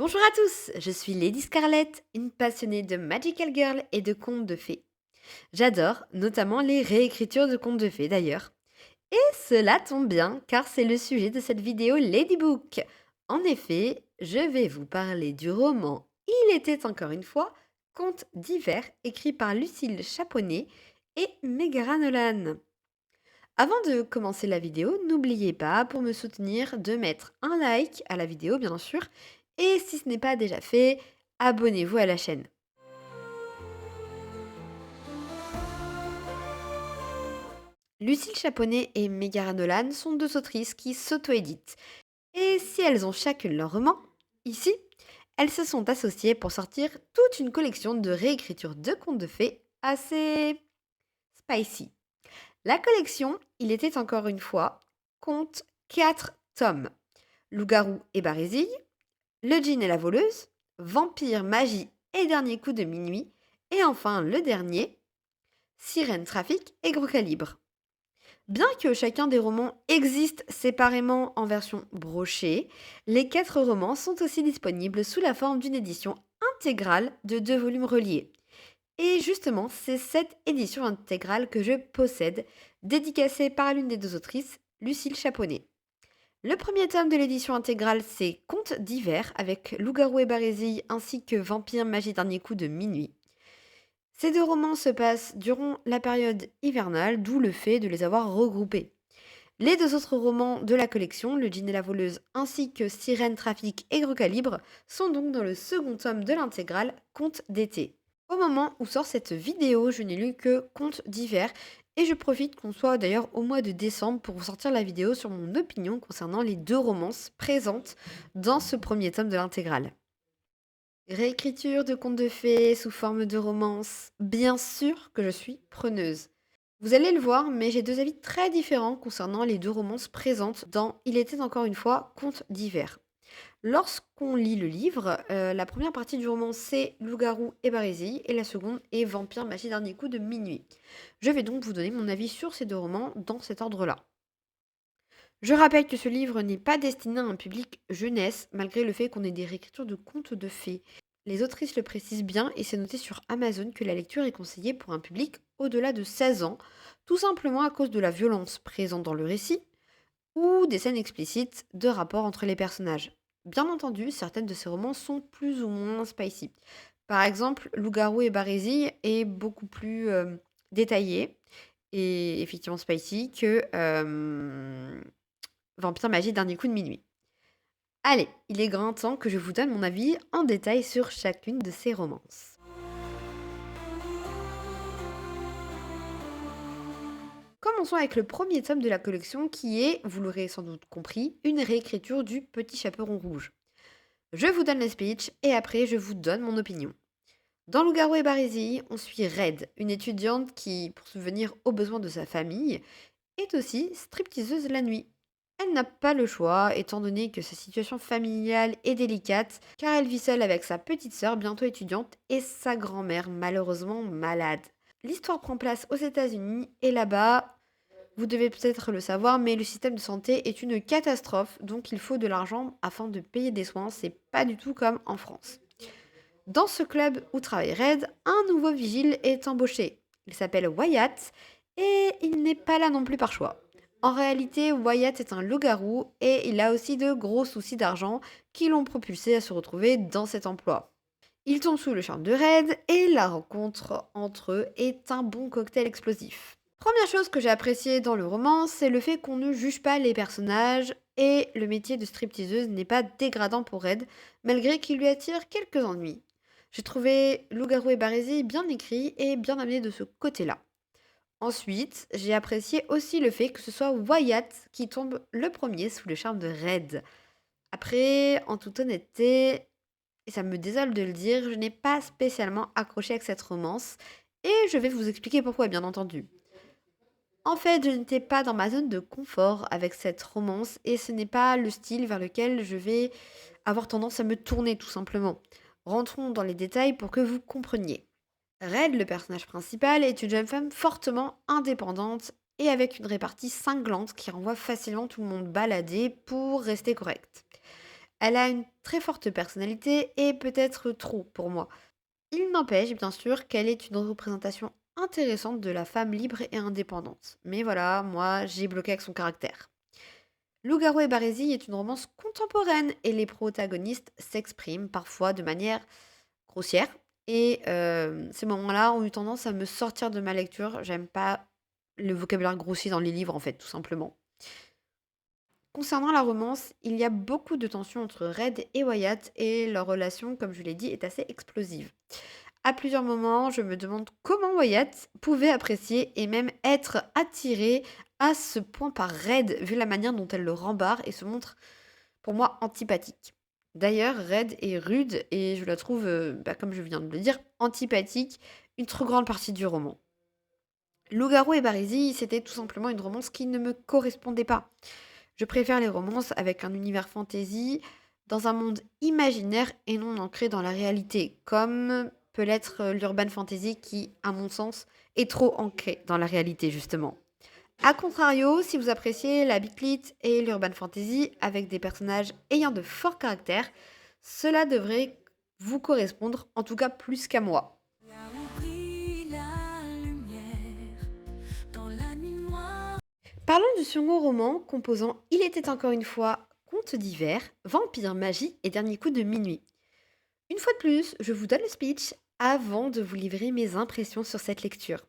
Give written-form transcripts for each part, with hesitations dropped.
Bonjour à tous, je suis Lady Scarlett, une passionnée de Magical Girl et de contes de fées. J'adore notamment les réécritures de contes de fées d'ailleurs. Et cela tombe bien car c'est le sujet de cette vidéo Ladybook. En effet, je vais vous parler du roman Il était encore une fois, contes d'hiver écrit par Lucille Chaponnet et Megara Nolan. Avant de commencer la vidéo, n'oubliez pas, pour me soutenir, de mettre un like à la vidéo, bien sûr. Et si ce n'est pas déjà fait, abonnez-vous à la chaîne. Lucille Chaponnet et Megara Nolan sont deux autrices qui s'auto-éditent. Et si elles ont chacune leur roman, ici, elles se sont associées pour sortir toute une collection de réécritures de contes de fées assez spicy. La collection, il était encore une fois, compte 4 tomes. Loup-garou et barésie, Le djinn et la voleuse, Vampire, magie et dernier coup de minuit, et enfin le dernier, Sirène, trafic et gros calibre. Bien que chacun des romans existe séparément en version brochée, les 4 romans sont aussi disponibles sous la forme d'une édition intégrale de 2 volumes reliés. Et justement, c'est cette édition intégrale que je possède, dédicacée par l'une des deux autrices, Lucille Chaponnet. Le premier tome de l'édition intégrale, c'est Contes d'hiver avec Loup-garou et barésie ainsi que Vampire, magie, dernier coup de minuit. Ces deux romans se passent durant la période hivernale, d'où le fait de les avoir regroupés. Les deux autres romans de la collection, Le djinn et la voleuse ainsi que Sirène, trafic et gros calibre, sont donc dans le second tome de l'intégrale Contes d'été. Au moment où sort cette vidéo, je n'ai lu que Contes d'hiver et je profite qu'on soit d'ailleurs au mois de décembre pour vous sortir la vidéo sur mon opinion concernant les deux romances présentes dans ce premier tome de l'intégrale. Réécriture de contes de fées sous forme de romance, bien sûr que je suis preneuse. Vous allez le voir, mais j'ai deux avis très différents concernant les deux romances présentes dans Il était encore une fois Contes d'hiver. Lorsqu'on lit le livre, la première partie du roman c'est Loup-garou et barésie et la seconde est Vampire, magie, dernier coup de minuit. Je vais donc vous donner mon avis sur ces deux romans dans cet ordre-là. Je rappelle que ce livre n'est pas destiné à un public jeunesse, malgré le fait qu'on ait des réécritures de contes de fées. Les autrices le précisent bien et c'est noté sur Amazon que la lecture est conseillée pour un public au-delà de 16 ans, tout simplement à cause de la violence présente dans le récit ou des scènes explicites de rapports entre les personnages. Bien entendu, certaines de ces romans sont plus ou moins spicy. Par exemple, Loup-garou et barésie est beaucoup plus détaillé et effectivement spicy que Vampire, magie, dernier coup de minuit. Allez, il est grand temps que je vous donne mon avis en détail sur chacune de ces romances. Commençons avec le premier tome de la collection qui est, vous l'aurez sans doute compris, une réécriture du Petit Chaperon Rouge. Je vous donne le speech et après je vous donne mon opinion. Dans Loup-garou et barésie, on suit Red, une étudiante qui, pour subvenir aux besoins de sa famille, est aussi stripteaseuse la nuit. Elle n'a pas le choix, étant donné que sa situation familiale est délicate, car elle vit seule avec sa petite sœur bientôt étudiante et sa grand-mère malheureusement malade. L'histoire prend place aux États-Unis et là-bas, vous devez peut-être le savoir, mais le système de santé est une catastrophe, donc il faut de l'argent afin de payer des soins, c'est pas du tout comme en France. Dans ce club où travaille Red, un nouveau vigile est embauché. Il s'appelle Wyatt et il n'est pas là non plus par choix. En réalité, Wyatt est un loup-garou et il a aussi de gros soucis d'argent qui l'ont propulsé à se retrouver dans cet emploi. Il tombe sous le charme de Red et la rencontre entre eux est un bon cocktail explosif. Première chose que j'ai appréciée dans le roman, c'est le fait qu'on ne juge pas les personnages et le métier de stripteaseuse n'est pas dégradant pour Red, malgré qu'il lui attire quelques ennuis. J'ai trouvé Loup-garou et barésie bien écrit et bien amené de ce côté-là. Ensuite, j'ai apprécié aussi le fait que ce soit Wyatt qui tombe le premier sous le charme de Red. Après, en toute honnêteté, et ça me désole de le dire, je n'ai pas spécialement accroché avec cette romance, et je vais vous expliquer pourquoi, bien entendu. En fait, je n'étais pas dans ma zone de confort avec cette romance, et ce n'est pas le style vers lequel je vais avoir tendance à me tourner, tout simplement. Rentrons dans les détails pour que vous compreniez. Red, le personnage principal, est une jeune femme fortement indépendante et avec une répartie cinglante qui renvoie facilement tout le monde balader pour rester correct. Elle a une très forte personnalité et peut-être trop pour moi. Il n'empêche, bien sûr, qu'elle est une représentation intéressante de la femme libre et indépendante. Mais voilà, moi, j'ai bloqué avec son caractère. Loup-garou et Barésie est une romance contemporaine et les protagonistes s'expriment parfois de manière grossière. Et ces moments-là ont eu tendance à me sortir de ma lecture. J'aime pas le vocabulaire grossier dans les livres, en fait, tout simplement. Concernant la romance, il y a beaucoup de tensions entre Red et Wyatt et leur relation, comme je l'ai dit, est assez explosive. À plusieurs moments, je me demande comment Wyatt pouvait apprécier et même être attiré à ce point par Red, vu la manière dont elle le rembarre et se montre, pour moi, antipathique. D'ailleurs, Red est rude et je la trouve, comme je viens de le dire, antipathique une trop grande partie du roman. Loup-garou et Barésie, c'était tout simplement une romance qui ne me correspondait pas. Je préfère les romances avec un univers fantasy dans un monde imaginaire et non ancré dans la réalité, comme peut l'être l'urban fantasy qui, à mon sens, est trop ancré dans la réalité justement. A contrario, si vous appréciez la Big Lit et l'urban fantasy avec des personnages ayant de forts caractères, cela devrait vous correspondre, en tout cas plus qu'à moi. Là où brille la lumière, dans la nuit noire. Parlons du second roman composant Il était encore une fois Contes d'hiver, Vampire, magie et dernier coup de minuit. Une fois de plus, je vous donne le speech avant de vous livrer mes impressions sur cette lecture.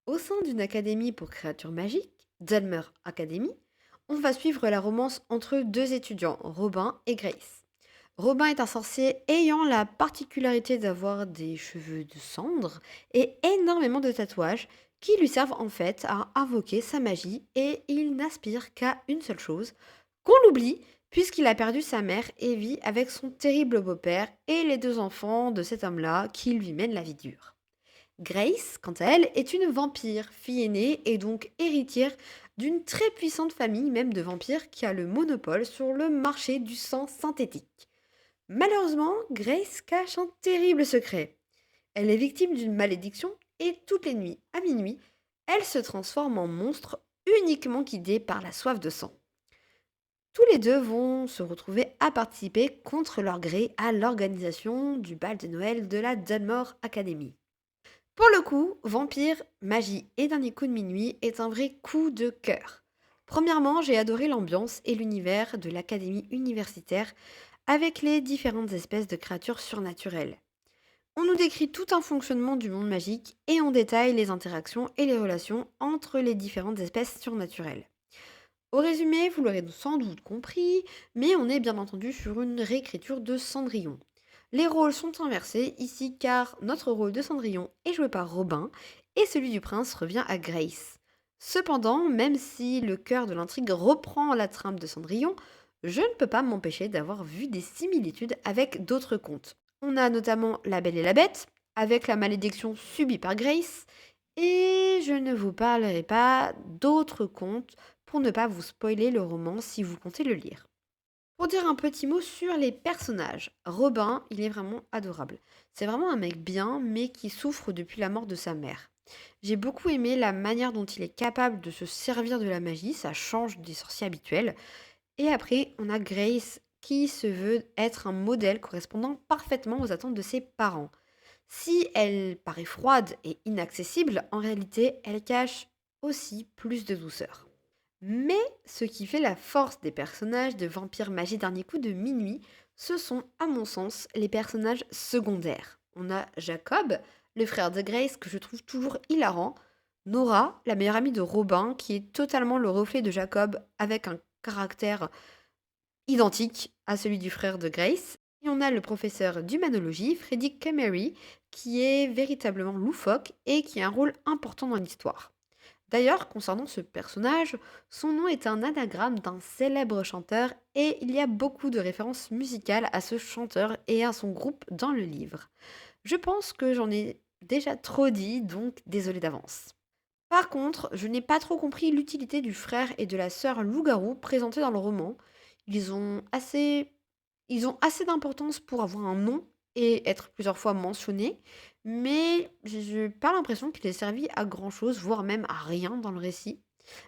Au sein d'une académie pour créatures magiques, Dunmer Academy, on va suivre la romance entre deux étudiants, Robin et Grace. Robin est un sorcier ayant la particularité d'avoir des cheveux de cendre et énormément de tatouages qui lui servent en fait à invoquer sa magie et il n'aspire qu'à une seule chose, qu'on l'oublie puisqu'il a perdu sa mère et vit avec son terrible beau-père et les deux enfants de cet homme-là qui lui mènent la vie dure. Grace, quant à elle, est une vampire, fille aînée et donc héritière d'une très puissante famille même de vampires qui a le monopole sur le marché du sang synthétique. Malheureusement, Grace cache un terrible secret. Elle est victime d'une malédiction et toutes les nuits, à minuit, elle se transforme en monstre uniquement guidée par la soif de sang. Tous les deux vont se retrouver à participer contre leur gré à l'organisation du bal de Noël de la Dunmore Academy. Pour le coup, Vampire, Magie et Dernier coup de minuit est un vrai coup de cœur. Premièrement, j'ai adoré l'ambiance et l'univers de l'académie universitaire avec les différentes espèces de créatures surnaturelles. On nous décrit tout un fonctionnement du monde magique et on détaille les interactions et les relations entre les différentes espèces surnaturelles. Au résumé, vous l'aurez sans doute compris, mais on est bien entendu sur une réécriture de Cendrillon. Les rôles sont inversés ici car notre rôle de Cendrillon est joué par Robin et celui du prince revient à Grace. Cependant, même si le cœur de l'intrigue reprend la trame de Cendrillon, je ne peux pas m'empêcher d'avoir vu des similitudes avec d'autres contes. On a notamment La Belle et la Bête, avec la malédiction subie par Grace, et je ne vous parlerai pas d'autres contes pour ne pas vous spoiler le roman si vous comptez le lire. Pour dire un petit mot sur les personnages, Robin, il est vraiment adorable. C'est vraiment un mec bien, mais qui souffre depuis la mort de sa mère. J'ai beaucoup aimé la manière dont il est capable de se servir de la magie, ça change des sorciers habituels. Et après, on a Grace, qui se veut être un modèle correspondant parfaitement aux attentes de ses parents. Si elle paraît froide et inaccessible, en réalité, elle cache aussi plus de douceur. Mais ce qui fait la force des personnages de Vampire Magie Dernier Coup de Minuit, ce sont, à mon sens, les personnages secondaires. On a Jacob, le frère de Grace, que je trouve toujours hilarant. Nora, la meilleure amie de Robin, qui est totalement le reflet de Jacob, avec un caractère identique à celui du frère de Grace. Et on a le professeur d'humanologie, Freddy Camery, qui est véritablement loufoque et qui a un rôle important dans l'histoire. D'ailleurs, concernant ce personnage, son nom est un anagramme d'un célèbre chanteur et il y a beaucoup de références musicales à ce chanteur et à son groupe dans le livre. Je pense que j'en ai déjà trop dit, donc désolé d'avance. Par contre, je n'ai pas trop compris l'utilité du frère et de la sœur loup-garou présentés dans le roman. Ils ont assez, ils ont assez d'importance pour avoir un nom et être plusieurs fois mentionnés, mais j'ai pas l'impression qu'il ait servi à grand chose, voire même à rien dans le récit.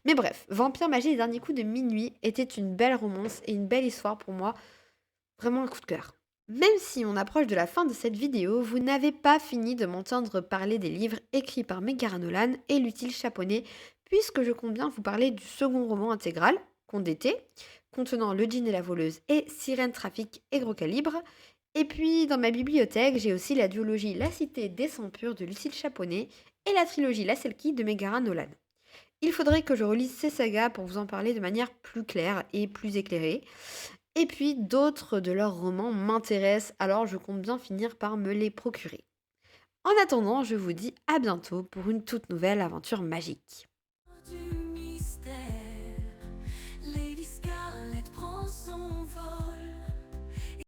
Mais bref, Vampire Magie et Dernier Coup de Minuit était une belle romance et une belle histoire pour moi. Vraiment un coup de cœur. Même si on approche de la fin de cette vidéo, vous n'avez pas fini de m'entendre parler des livres écrits par Megara Nolan et l'utile Chaponnet, puisque je compte bien vous parler du second roman intégral, Conte d'été, contenant Le djinn et la voleuse et Sirène trafic et gros calibre. Et puis, dans ma bibliothèque, j'ai aussi la duologie La cité des sangs purs de Lucille Chaponnet et la trilogie La Selkie de Megara Nolan. Il faudrait que je relise ces sagas pour vous en parler de manière plus claire et plus éclairée. Et puis d'autres de leurs romans m'intéressent, alors je compte bien finir par me les procurer. En attendant, je vous dis à bientôt pour une toute nouvelle aventure magique. Du